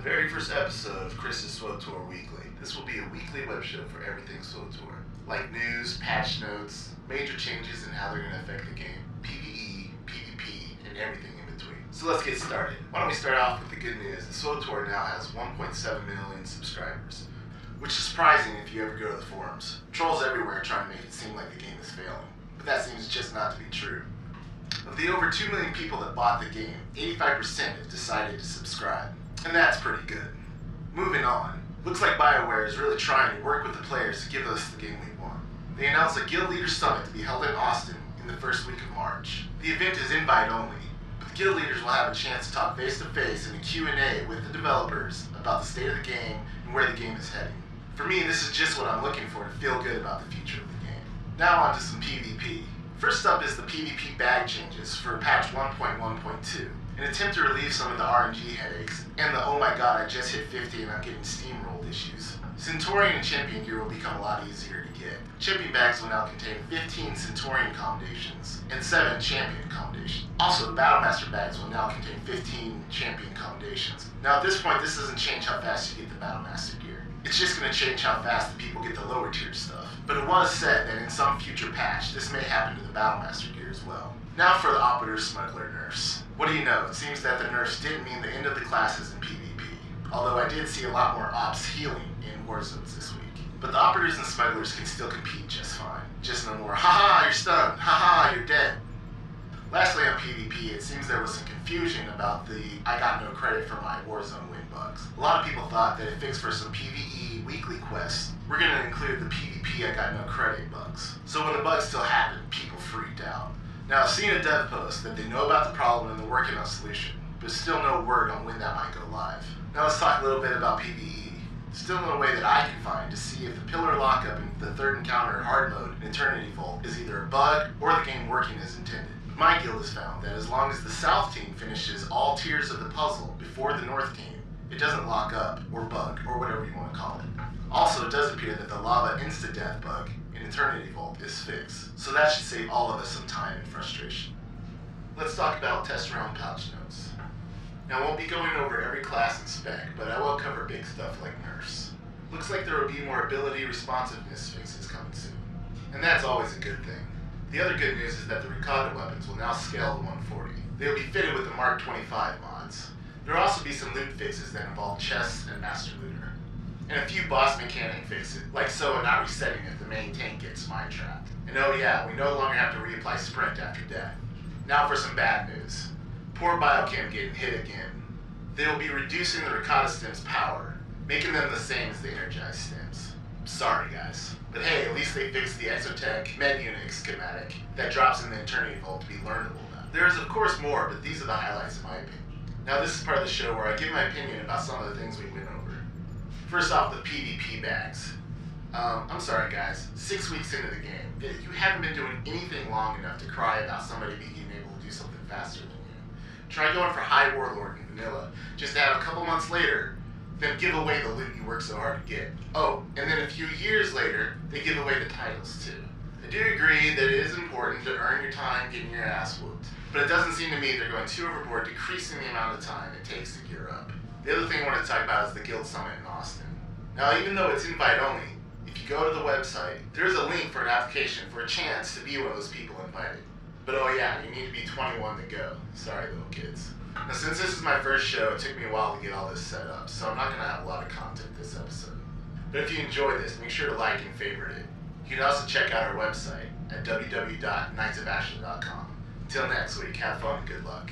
very first episode of Chris's Swtor Weekly. This will be a weekly web show for everything Swtor, like news, patch notes, major changes in how they're going to affect the game, PvE, PvP, and everything in between. So let's get started. Why don't we start off with the good news. The Swtor now has 1.7 million subscribers, which is surprising if you ever go to the forums. Trolls everywhere trying to make it seem like the game is failing, but that seems just not to be true. Of the over 2 million people that bought the game, 85% have decided to subscribe, and that's pretty good. Moving on, looks like BioWare is really trying to work with the players to give us the game we want. They announced a Guild Leaders Summit to be held in Austin in the first week of March. The event is invite only, but the Guild Leaders will have a chance to talk face to face in a Q&A with the developers about the state of the game and where the game is heading. For me, this is just what I'm looking for to feel good about the future of the game. Now on to some PvP. First up is the PvP bag changes for patch 1.1.2. An attempt to relieve some of the RNG headaches, and the oh my god I just hit 50 and I'm getting steamrolled issues. Centurion and Champion gear will become a lot easier to get. Champion bags will now contain 15 Centurion commendations and 7 Champion commendations. Also, the Battlemaster bags will now contain 15 Champion commendations. Now at this point, this doesn't change how fast you get the Battlemaster gear. It's just going to change how fast the people get the lower tier stuff. But it was said that in some future patch, this may happen to the Battlemaster gear as well. Now for the Operator Smuggler nerfs. What do you know? It seems that the nerfs didn't mean the end of the classes in PvP. Although I did see a lot more ops healing in war zones this week. But the Operators and Smugglers can still compete just fine. Just no more, haha, you're stunned, haha, you're dead. Lastly on PvP, it seems there was some confusion about the I got no credit for my Warzone win bugs. A lot of people thought that it fixed for some PvE weekly quests, we're going to include the PvP I got no credit bugs. So when the bugs still happened, people freaked out. Now I've seen a dev post that they know about the problem and they're working on a solution, but still no word on when that might go live. Now let's talk a little bit about PvE. Still no way that I can find to see if the pillar lockup in the third encounter hard mode in Eternity Vault is either a bug or the game working as intended. My guild has found that as long as the South team finishes all tiers of the puzzle before the North team, it doesn't lock up, or bug, or whatever you want to call it. Also, it does appear that the lava insta-death bug in Eternity Vault is fixed, so that should save all of us some time and frustration. Let's talk about test round patch notes. Now I won't be going over every class and spec, but I will cover big stuff like nerfs. Looks like there will be more ability responsiveness fixes coming soon, and that's always a good thing. The other good news is that the Ricotta weapons will now scale to 140. They will be fitted with the Mark 25 mods. There will also be some loot fixes that involve chests and Master Looter. And a few boss mechanic fixes, like KoA not resetting if the main tank gets mind trapped. And oh yeah, we no longer have to reapply sprint after death. Now for some bad news. Poor Biochem getting hit again. They will be reducing the Ricotta stem's power, making them the same as the Energized stems. Sorry guys. But hey, at least they fixed the Exotech Med Unit schematic that drops in the Eternity Vault to be learnable now. There is of course more, but these are the highlights in my opinion. Now this is part of the show where I give my opinion about some of the things we went over. First off, the PvP bags. I'm sorry guys, 6 weeks into the game, you haven't been doing anything long enough to cry about somebody being able to do something faster than you. Try going for High Warlord in vanilla, just to have a couple months later, then give away the loot you worked so hard to get. Oh, and then a few years later, they give away the titles too. I do agree that it is important to earn your time getting your ass whooped, but it doesn't seem to me they're going too overboard decreasing the amount of time it takes to gear up. The other thing I want to talk about is the Guild Summit in Austin. Now even though it's invite only, if you go to the website, there's a link for an application for a chance to be one of those people invited. But oh yeah, you need to be 21 to go. Sorry little kids. Now since this is my first show, it took me a while to get all this set up, so I'm not going to have a lot of content this episode. But if you enjoyed this, make sure to like and favorite it. You can also check out our website at www.knightsofashland.com. Until next week, have fun and good luck.